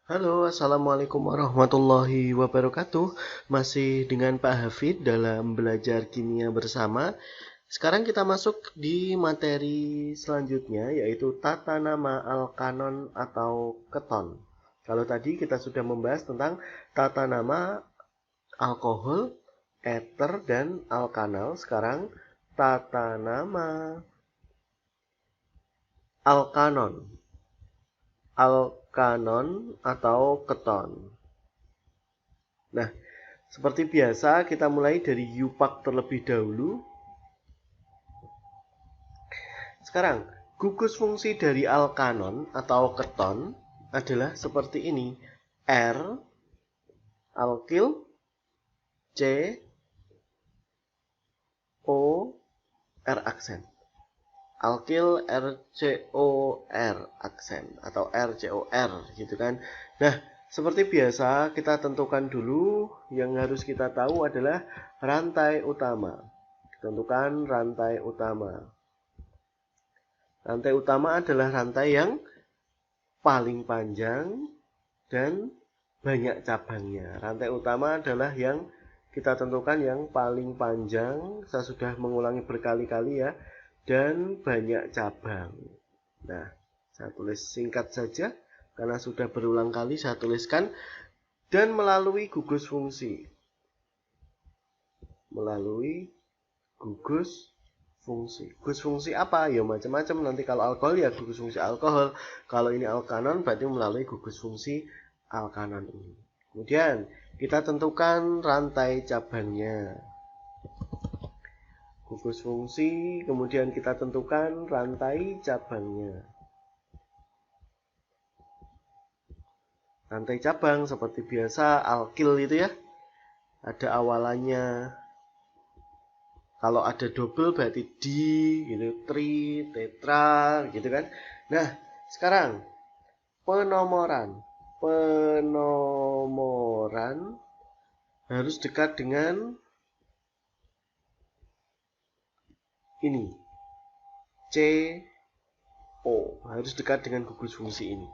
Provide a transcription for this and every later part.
Halo, Assalamualaikum warahmatullahi wabarakatuh. Masih dengan Pak Hafid dalam belajar kimia bersama. Sekarang kita masuk di materi selanjutnya, yaitu tata nama alkanon atau keton. Kalau tadi kita sudah membahas tentang tata nama alkohol, eter, dan alkanal. Sekarang tata nama alkanon. Alkanon atau keton. Nah, seperti biasa kita mulai dari Yupak terlebih dahulu. Sekarang, gugus fungsi dari alkanon atau keton adalah seperti ini. R, alkil, C, O, R aksen. Alkil RCOR aksen atau RCOR gitu kan. Nah, seperti biasa kita tentukan dulu yang harus kita tahu adalah rantai utama. Tentukan rantai utama. Rantai utama adalah rantai yang paling panjang dan banyak cabangnya. Rantai utama adalah yang kita tentukan yang paling panjang. Saya sudah mengulangi berkali-kali ya. Dan banyak cabang. Nah, saya tulis singkat saja karena sudah berulang kali saya tuliskan. Dan melalui gugus fungsi. Melalui gugus fungsi. Gugus fungsi apa? Ya macam-macam. Nanti kalau alkohol ya gugus fungsi alkohol. Kalau ini alkanon berarti melalui gugus fungsi alkanon ini. Kemudian kita tentukan rantai cabangnya. Gugus fungsi, kemudian kita tentukan rantai cabangnya. Rantai cabang seperti biasa alkil itu ya. Ada awalannya. Kalau ada double berarti di, gitu, tri, tetra, gitu kan. Nah, sekarang penomoran. Penomoran harus dekat dengan ini. CO harus dekat dengan gugus fungsi ini.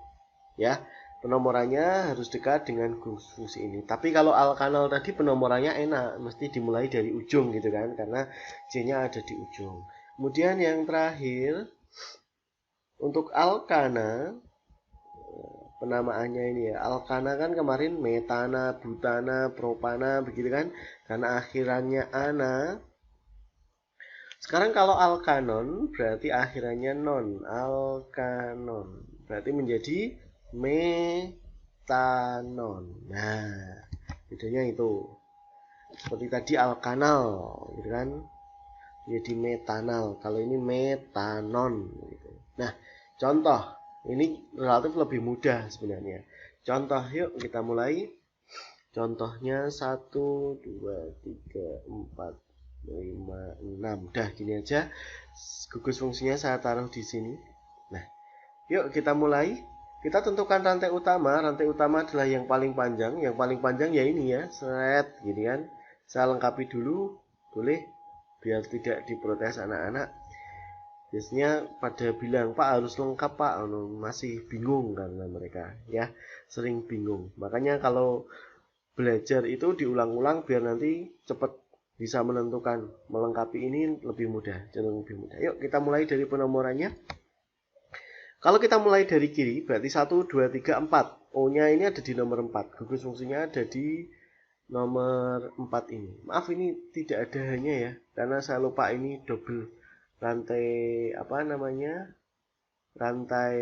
Ya, penomorannya harus dekat dengan gugus fungsi ini. Tapi kalau alkanal tadi penomorannya enak, mesti dimulai dari ujung gitu kan, karena C-nya ada di ujung. Kemudian yang terakhir untuk alkana, penamaannya ini ya. Alkana kan kemarin metana, butana, propana begitu kan, karena akhirannya ana. Sekarang kalau alkanon berarti akhirannya non. Alkanon berarti menjadi metanon. Nah, bedanya itu. Seperti tadi alkanal, gitu kan? Jadi metanal. Kalau ini metanon. Gitu. Nah, contoh. Ini relatif lebih mudah sebenarnya. Contoh, yuk kita mulai. Contohnya 1, 2, 3, 4, 5, 6. Udah gini aja. Gugus fungsinya saya taruh di sini. Nah, yuk kita mulai. Kita tentukan rantai utama. Rantai utama adalah yang paling panjang. Yang paling panjang ya ini ya, seret gini kan. Saya lengkapi dulu, boleh, biar tidak diprotes anak-anak. Biasanya pada bilang, Pak harus lengkap Pak, masih bingung karena mereka ya, sering bingung. Makanya kalau belajar itu diulang-ulang biar nanti cepat bisa menentukan, melengkapi ini lebih mudah, cenderung lebih mudah. Yuk kita mulai dari penomorannya. Kalau kita mulai dari kiri berarti 1, 2, 3, 4. O-nya ini ada di nomor 4. Gugus fungsinya ada di nomor 4 ini. Maaf ini tidak ada hanya ya, karena saya lupa ini double rantai apa namanya? Rantai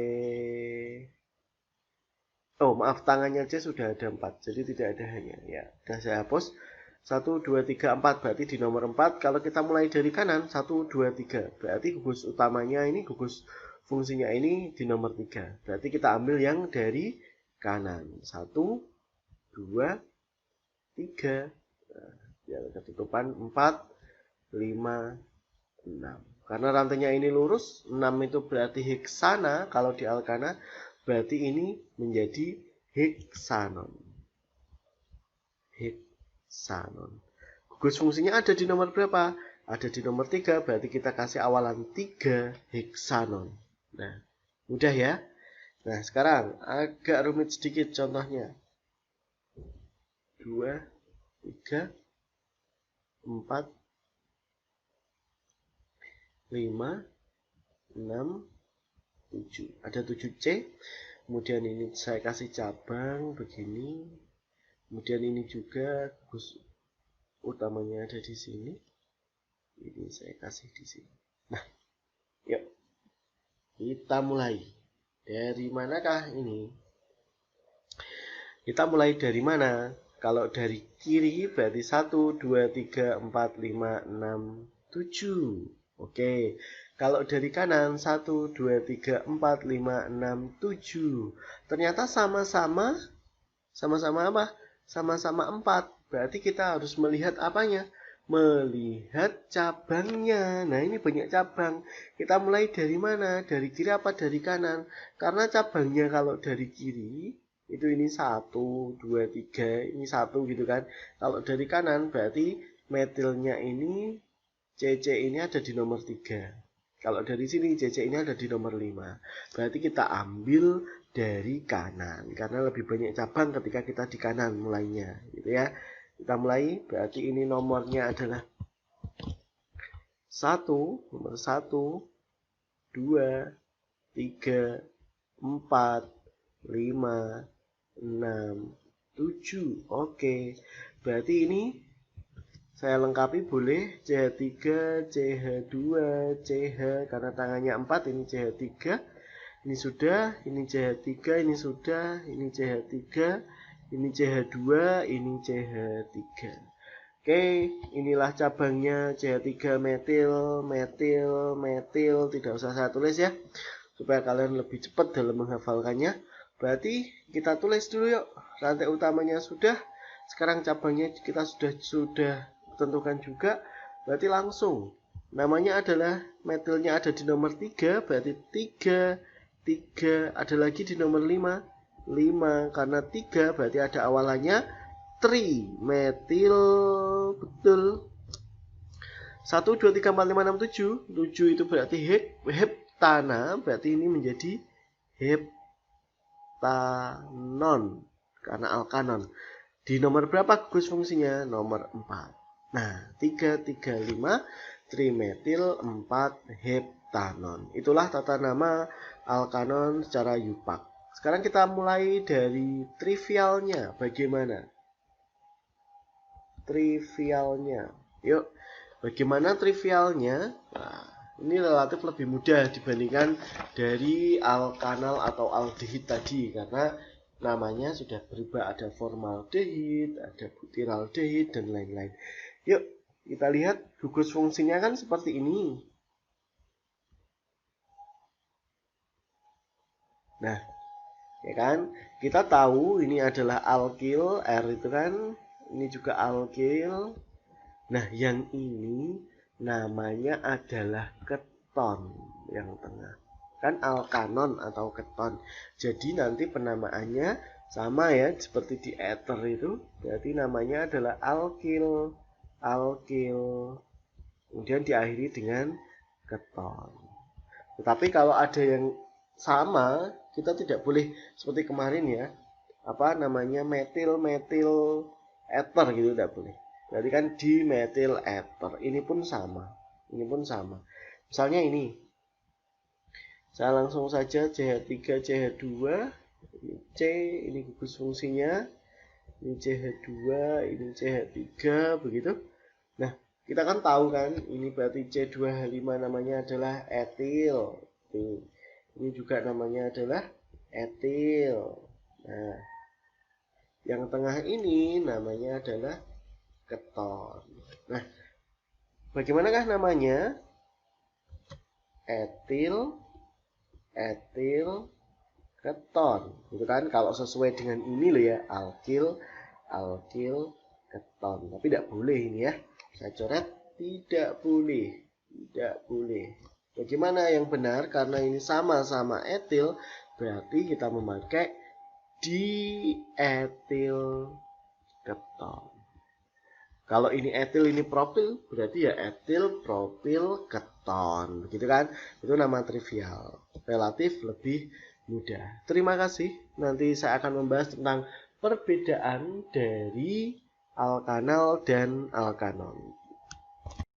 maaf, tangannya aja sudah ada 4. Jadi tidak ada hanya ya. Sudah saya hapus. 1, 2, 3, 4 berarti di nomor 4. Kalau kita mulai dari kanan 1, 2, 3 berarti gugus utamanya ini, gugus fungsinya ini di nomor 3. Berarti kita ambil yang dari kanan. 1, 2, 3. Nah, biar ketutupan 4, 5, 6. Karena rantainya ini lurus, 6 itu berarti heksana. Kalau di alkana berarti ini menjadi heksanon. Heksanon. Gugus fungsinya ada di nomor berapa? Ada di nomor 3, berarti kita kasih awalan 3 heksanon. Nah, mudah ya. Nah, sekarang agak rumit sedikit contohnya. 2, 3, 4, 5, 6, 7. Ada 7C. Kemudian ini saya kasih cabang begini. Kemudian ini juga gugus utamanya ada di sini. Ini saya kasih di sini. Nah, yuk. Kita mulai. Dari manakah ini? Kita mulai dari mana? Kalau dari kiri berarti 1, 2, 3, 4, 5, 6, 7. Oke. Kalau dari kanan 1, 2, 3, 4, 5, 6, 7. Ternyata sama-sama apa? Sama-sama 4. Berarti kita harus melihat apanya? Melihat cabangnya. Nah, ini banyak cabang. Kita mulai dari mana? Dari kiri apa dari kanan? Karena cabangnya kalau dari kiri itu ini 1, 2, 3, ini 1 gitu kan. Kalau dari kanan berarti metilnya ini CC ini ada di nomor 3. Kalau dari sini CC ini ada di nomor 5. Berarti kita ambil dari kanan karena lebih banyak cabang ketika kita di kanan mulainya gitu ya. Kita mulai, berarti ini nomornya adalah 1, nomor 1, 2, 3, 4, 5, 6, 7. Oke, berarti ini saya lengkapi boleh CH3, CH2, CH karena tangannya 4, ini CH3. Ini sudah, ini CH3, ini sudah, ini CH3, ini CH2, ini CH3. Oke, inilah cabangnya CH3 metil, metil, metil. Tidak usah saya tulis ya, supaya kalian lebih cepat dalam menghafalkannya. Berarti kita tulis dulu yuk. Rantai utamanya sudah, sekarang cabangnya kita sudah tentukan juga. Berarti langsung namanya adalah metilnya ada di nomor 3, berarti 3, 3, ada lagi di nomor 5, 5, karena 3 berarti ada awalannya tri, metil, betul. 1, 2, 3, 4, 5, 6, 7. 7 itu berarti heptana, berarti ini menjadi heptanon karena alkanon. Di nomor berapa gugus fungsinya? Nomor 4. Nah, 3, 3, 5, trimetil, 4, heptanon. Itulah tata nama alkanon secara yupak. Sekarang kita mulai dari trivialnya. Bagaimana? Trivialnya. Yuk, bagaimana trivialnya? Nah, ini relatif lebih mudah dibandingkan dari alkanal atau aldehid tadi karena namanya sudah berubah, ada formaldehid, ada butyraldehid dan lain-lain. Yuk, kita lihat gugus fungsinya kan seperti ini. Nah, ya kan? Kita tahu ini adalah alkil, R itu kan, ini juga alkil. Nah, yang ini namanya adalah keton yang tengah. Kan alkanon atau keton. Jadi nanti penamaannya sama ya, seperti di ether itu. Berarti namanya adalah alkil, alkil. Kemudian diakhiri dengan keton. Tetapi kalau ada yang sama, kita tidak boleh seperti kemarin ya, apa namanya metil ether gitu, tidak boleh. Berarti kan dimetil ether. Ini pun sama. Ini pun sama. Misalnya ini. Saya langsung saja CH3, CH2, ini C, ini gugus fungsinya. Ini CH2, ini CH3, begitu. Nah, kita kan tahu kan, ini berarti C2H5 namanya adalah etil. Ini juga namanya adalah etil. Nah, yang tengah ini namanya adalah keton. Nah, bagaimanakah namanya? Etil, etil, keton. Itu kan kalau sesuai dengan ini loh ya, alkil, alkil, keton. Tapi tidak boleh ini ya. Saya coret, tidak boleh. Tidak boleh. Bagaimana yang benar? Karena ini sama-sama etil, berarti kita memakai dietil keton. Kalau ini etil, ini propil, berarti ya etil, propil, keton. Begitu kan? Itu nama trivial. Relatif lebih mudah. Terima kasih. Nanti saya akan membahas tentang perbedaan dari alkanal dan alkanon.